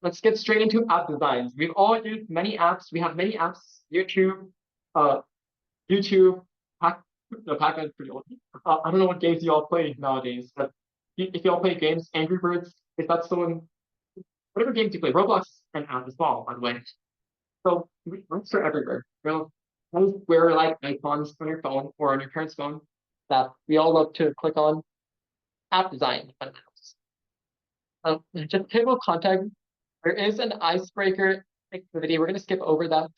let's get straight into app designs. We've all used many apps. We have many apps. YouTube, uh, YouTube, Pac-Man's pretty old. I don't know what games you all play nowadays, but if you all play games, Angry Birds, if that's still in whatever games you play, Roblox and app as well, by the way. So apps are everywhere. Those where like icons on your phone or on your parents' phone that we all love to click on. App design fundamentals. Just table context. There is an icebreaker activity. We're gonna skip over that.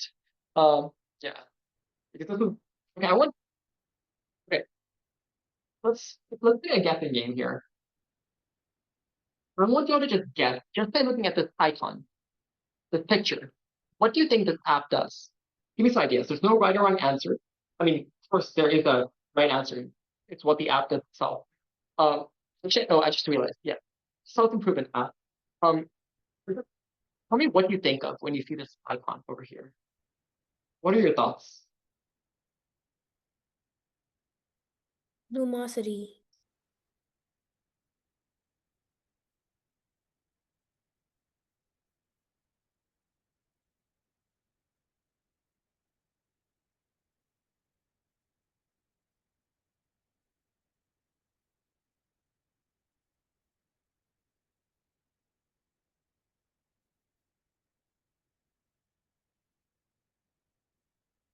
Yeah, because this is okay. Okay. Let's do a guessing game here. I want y'all to just guess, just by looking at this icon, this picture. What do you think this app does? Give me some ideas. There's no right or wrong answer. I mean, of course, there is a right answer. It's what the app does itself. Actually, oh, I just realized. Yeah, self-improvement app. Um, tell me what you think of when you see this icon over here. What are your thoughts? Lumosity.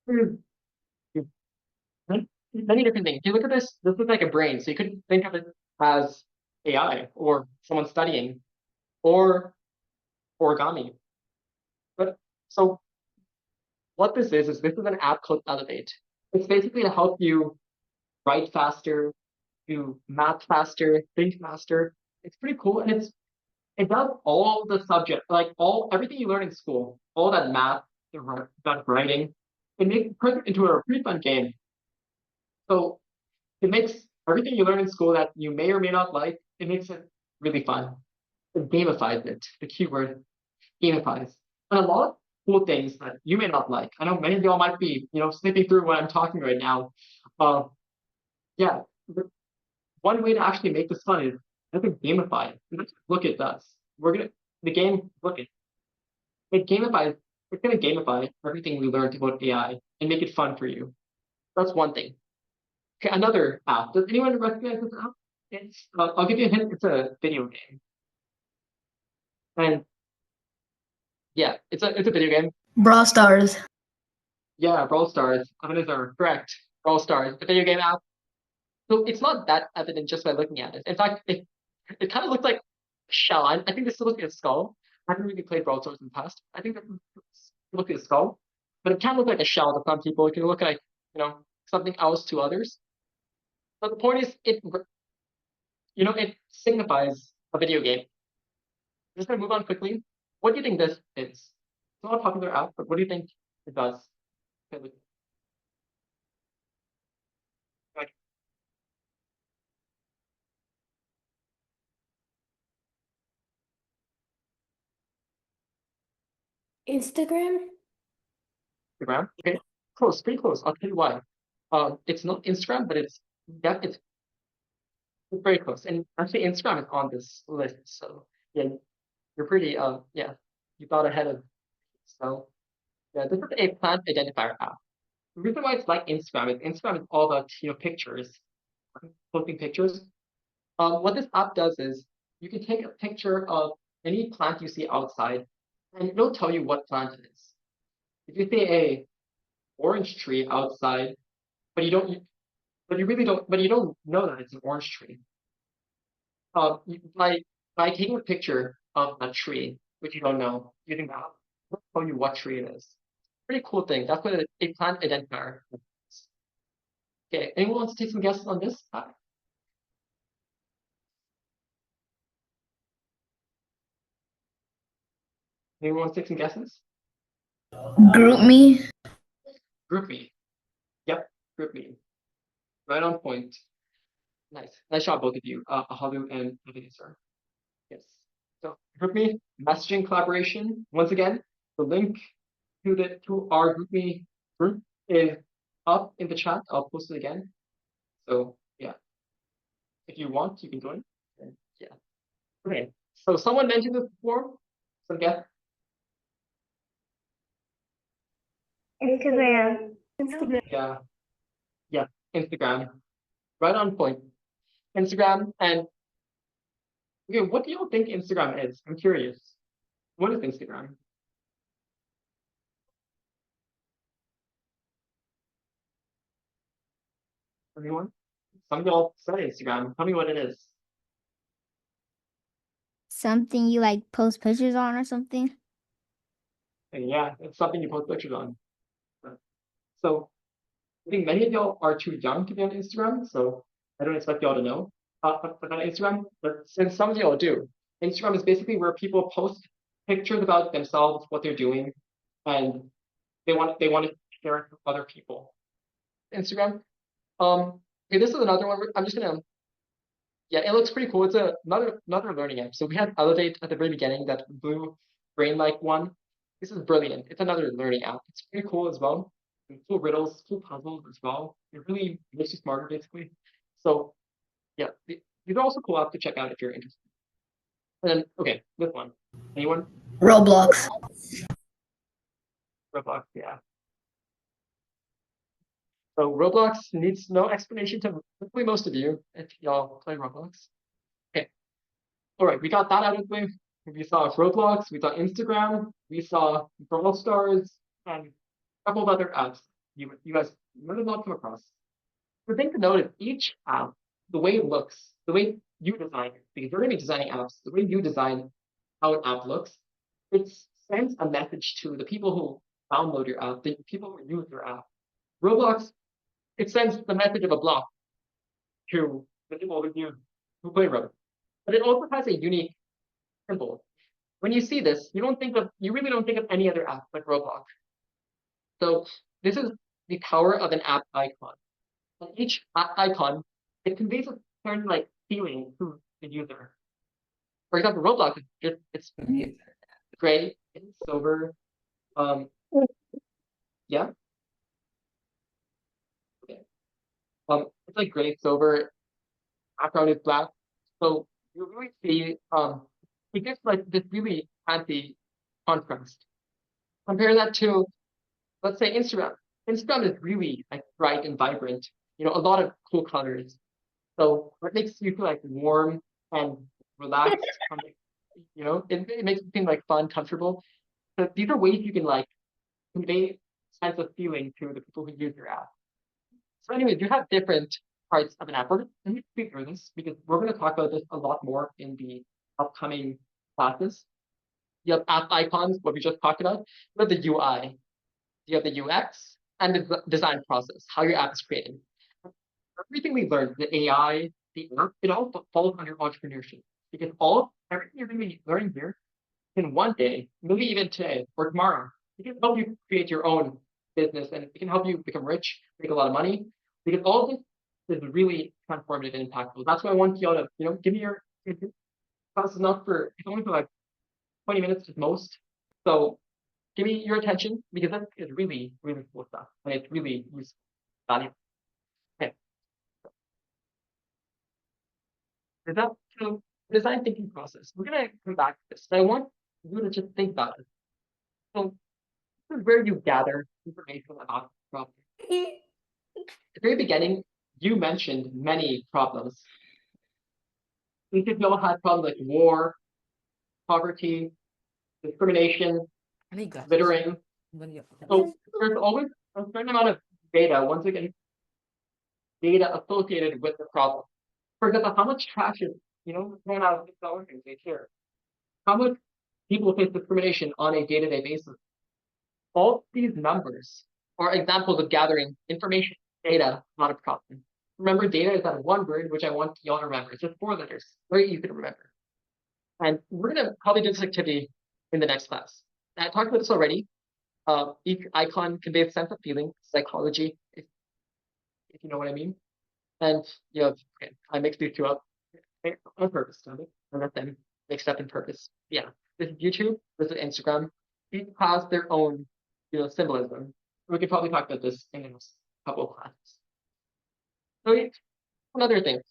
Hmm. Many different things. If you look at this is like a brain. So you could think of it as AI or someone studying or origami. But so what this is this is an app called Elevate. It's basically to help you write faster, do math faster, think faster. It's pretty cool, and it does all the subject, like everything you learn in school, all that math, that writing. It makes it into a pretty fun game. So it makes everything you learn in school that you may or may not like, it makes it really fun. It gamifies it. The keyword gamifies. And a lot of cool things that you may not like. I know many of y'all might be, snipping through what I'm talking right now. Uh, yeah, one way to actually make this fun is I think gamify it. That's what Look, it does. We're gonna the game. Look, it gamifies. It's gonna gamify everything we learned about AI and make it fun for you. That's one thing. Okay, another app. Does anyone recognize this app? I'll give you a hint. It's a video game, and yeah, it's a video game. Brawl Stars. Yeah, Brawl Stars. Evidence are correct. Brawl Stars, the video game app. So it's not that evident just by looking at it. In fact, it kind of looks like a shell. I think this looks like a skull. I haven't really played Brawl Stars in the past. I think that looks like a skull, but it can look like a shell to some people. It can look like something else to others. But the point is, it signifies a video game. Just gonna move on quickly. What do you think this is? It's not a popular app, but what do you think it does? Like Instagram? Instagram? Okay, close, pretty close. I'll tell you why. It's not Instagram, but it's very close. And actually, Instagram is on this list. So yeah, you're pretty yeah, you got ahead of. So yeah, this is a plant identifier app. The reason why it's like Instagram is all about pictures, posting pictures. What this app does is you can take a picture of any plant you see outside, and it'll tell you what plant it is. If you see a orange tree outside, but you don't know that it's an orange tree. By taking a picture of a tree, which you don't know, using the app, it'll tell you what tree it is. Pretty cool thing. That's what a plant identifier is. Okay, anyone wants to take some guesses on this? Anyone wants to take some guesses? Group me. GroupMe. Yep, GroupMe. Right on point. Nice job, both of you. Ahalu and Ebenezer. Yes. So GroupMe, messaging collaboration. Once again, the link to our GroupMe group is up in the chat. I'll post it again. So yeah, if you want, you can join. And, yeah. Okay. So someone mentioned this before. Some guess? Instagram. Yeah, yeah, Instagram. Right on point. Instagram. And okay, what do you think Instagram is? I'm curious. What is Instagram? Anyone? Some of y'all said Instagram. Tell me what it is. Something you like post pictures on or something? And yeah, it's something you post pictures on. So I think many of y'all are too young to be on Instagram, so I don't expect y'all to know about Instagram. But since some of y'all do, Instagram is basically where people post pictures about themselves, what they're doing, and they want to share it with other people. Instagram. Okay, this is another one. I'm just gonna. Yeah, it looks pretty cool. It's another learning app. So we had Elevate at the very beginning, that blue brain-like one. This is brilliant. It's another learning app. It's pretty cool as well. And cool riddles, cool puzzles as well. It really makes you smarter, basically. So yeah, these are also cool apps to check out if you're interested. And then okay, this one. Anyone? Roblox. Roblox, yeah. So Roblox needs no explanation to hopefully most of you if y'all play Roblox. Okay. All right, we got that out of the way. We saw Roblox, we saw Instagram, we saw Brawl Stars, and a couple of other apps you guys might have not come across. The thing to note is each app, the way it looks, the way you design it, because you're going to be designing apps, the way you design how an app looks, it sends a message to the people who download your app, the people who use your app. Roblox, it sends the message of a block to the people who play Roblox. But it also has a unique symbol. When you see this, you really don't think of any other app like Roblox. So this is the power of an app icon. And each icon, it conveys a certain like feeling to the user. For example, Roblox is it's gray, it's silver. Um, yeah. Okay. It's like gray, silver. Background is black. So you really see it gives like this really fancy contrast. Compare that to, let's say, Instagram. Instagram is really like bright and vibrant. You know, a lot of cool colors. So it makes you feel like warm and relaxed. You know, it makes you feel like fun, comfortable. So these are ways you can like convey sense of feeling to the people who use your app. So anyways, you have different parts of an app. Let me speak through this because we're going to talk about this a lot more in the upcoming classes. You have app icons, what we just talked about. You have the UI, you have the UX, and the design process, how your app is created. Everything we learned, the AI, the app, it all falls under entrepreneurship because everything you're going to be learning here in one day, maybe even today or tomorrow, it can help you create your own business and it can help you become rich, make a lot of money. Because all of this is really transformative and impactful. That's why I want y'all to, give me your class is not for it's only for like 20 minutes at most. So give me your attention because that is really, really cool stuff. And it's really useful, valuable. Okay. Is that so design thinking process? We're gonna come back to this. But I want you to just think about it. So this is where you gather information about the problem. At the very beginning, you mentioned many problems. We could all had problems like war, poverty, discrimination, littering. So there's always a certain amount of data, once again, data associated with the problem. For example, how much trash is, thrown out of the organization here? How much people face discrimination on a day-to-day basis? All these numbers are examples of gathering information, data, not a problem. Remember, data is that one word which I want y'all to remember. It's just 4 letters, very easy to remember. And we're gonna probably do this activity in the next class. I talked about this already. Each icon conveys a sense of feeling, psychology, if you know what I mean. And okay, I mixed these two up on purpose, don't I let them mixed up in purpose. Yeah, this is YouTube, this is Instagram. Each has their own, symbolism. We could probably talk about this in a couple of classes. So another thing,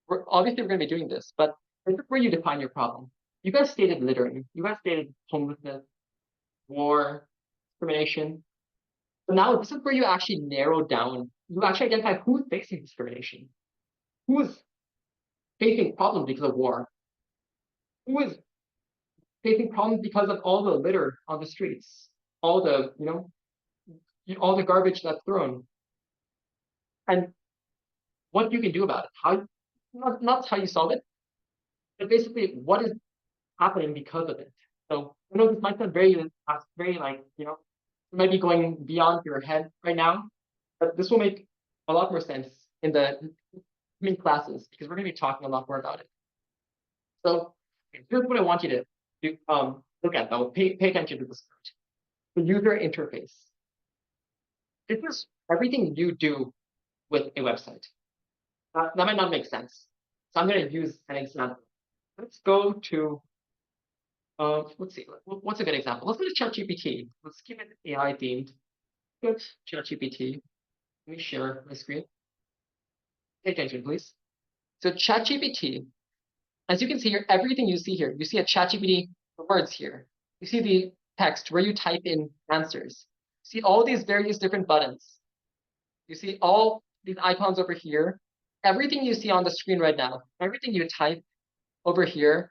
we're going to be doing this, but this is where you define your problem. you guys stated littering, you guys stated homelessness, war, discrimination. But now this is where you actually narrow down, you actually identify who's facing discrimination, who's facing problems because of war, who is facing problems because of all the litter on the streets, all the, all the garbage that's thrown, and what you can do about it. How, not how you solve it, but basically what is happening because of it. So I know this might sound very like, it might be going beyond your head right now, but this will make a lot more sense in the coming classes because we're going to be talking a lot more about it. So here's what I want you to do, look at though. Pay attention to this part. The user interface. This is everything you do with a website. That might not make sense. So I'm going to use an example. Let's go to, let's see, what's a good example? Let's go to ChatGPT. Let's keep it AI themed. Go to ChatGPT. Let me share my screen. Pay attention, please. So ChatGPT, as you can see here, everything you see here, you see a ChatGPT words here. You see the text where you type in answers. You see all these various different buttons. You see all these icons over here. Everything you see on the screen right now, everything you type over here,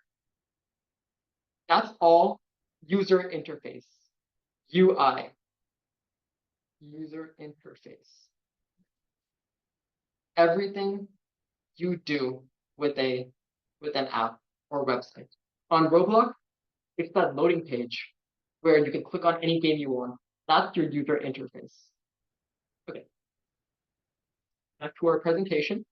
that's all user interface, UI, user interface. Everything you do with an app or website. On Roblox, it's that loading page where you can click on any game you want. That's your user interface. Okay. Back to our presentation.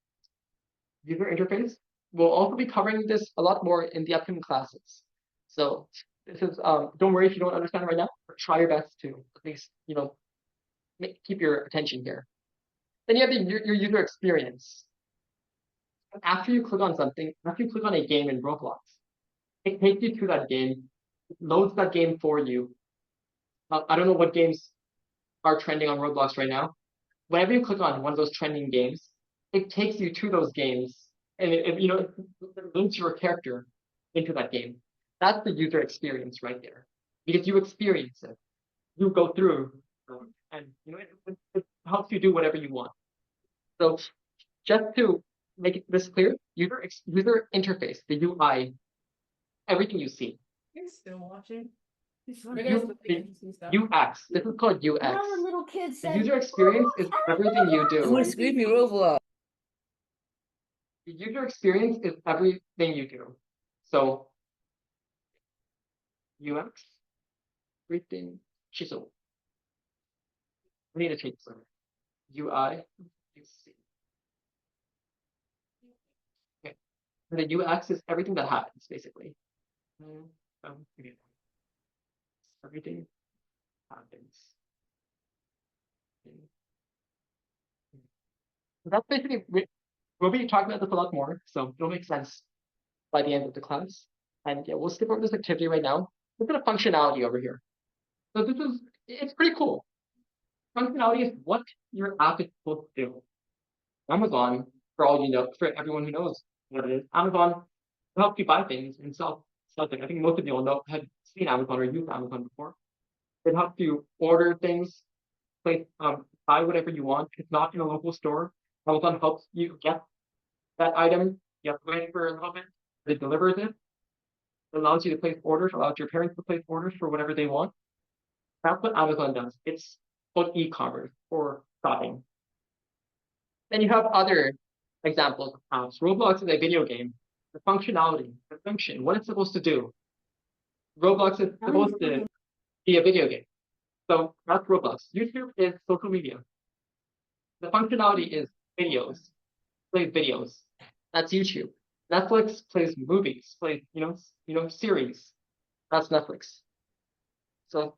User interface. We'll also be covering this a lot more in the upcoming classes. So this is, don't worry if you don't understand right now, but try your best to at least, keep your attention here. Then you have your user experience. After you click on something, after you click on a game in Roblox, it takes you to that game, it loads that game for you. I don't know what games are trending on Roblox right now. Whenever you click on one of those trending games, it takes you to those games, and it links your character into that game. That's the user experience right there, because you experience it, you go through, and it helps you do whatever you want. So just to make this clear, user interface, the UI, everything you see. You're still watching? UX. This is called UX. Now the little kid The said, user experience is everything you Who do. is screaming Roblox? The user experience is everything you do. So UX, everything. Chisel. I need to change some. UI, you see. Okay. And the UX is everything that happens, basically. Everything happens. So that's basically, we'll be talking about this a lot more, so it'll make sense by the end of the class. And yeah, we'll skip over this activity right now. Look at the functionality over here. So it's pretty cool. Functionality is what your app is supposed to do. Amazon, for all you know, for everyone who knows what it is, Amazon helps you buy things and sell things. I think most of you all have seen Amazon or used Amazon before. It helps you order things, buy whatever you want. It's not in a local store. Amazon helps you get that item. You have to wait for a little bit. It delivers it. It allows you to place orders, allows your parents to place orders for whatever they want. That's what Amazon does. It's called e-commerce or shopping. Then you have other examples of apps. Roblox is a video game. The functionality, the function, what it's supposed to do. Roblox is supposed to be a video game. So that's Roblox. YouTube is social media. The functionality is videos, plays videos. That's YouTube. Netflix plays movies, plays series. That's Netflix. So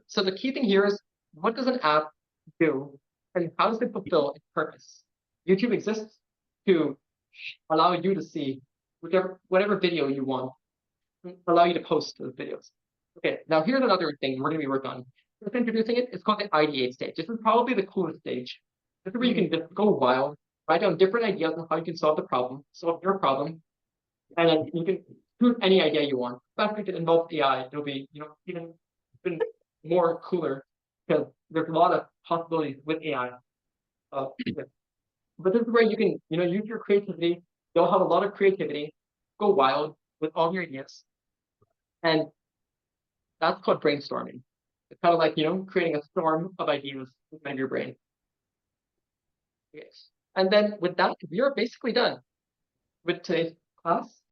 so the key thing here is, what does an app do and how does it fulfill its purpose? YouTube exists to allow you to see whatever video you want, allow you to post those videos. Okay, now here's another thing we're going to be working on. Just introducing it, it's called the ideate stage. This is probably the coolest stage. This is where you can just go wild, write down different ideas on how you can solve your problem, and then you can shoot any idea you want. Especially if it involves AI, it'll be, even more cooler because there's a lot of possibilities with AI. Yeah. But this is where you can, use your creativity. You'll have a lot of creativity, go wild with all your ideas. And that's called brainstorming. It's kind of like, creating a storm of ideas within your brain. Yes. And then with that, we are basically done with today's class.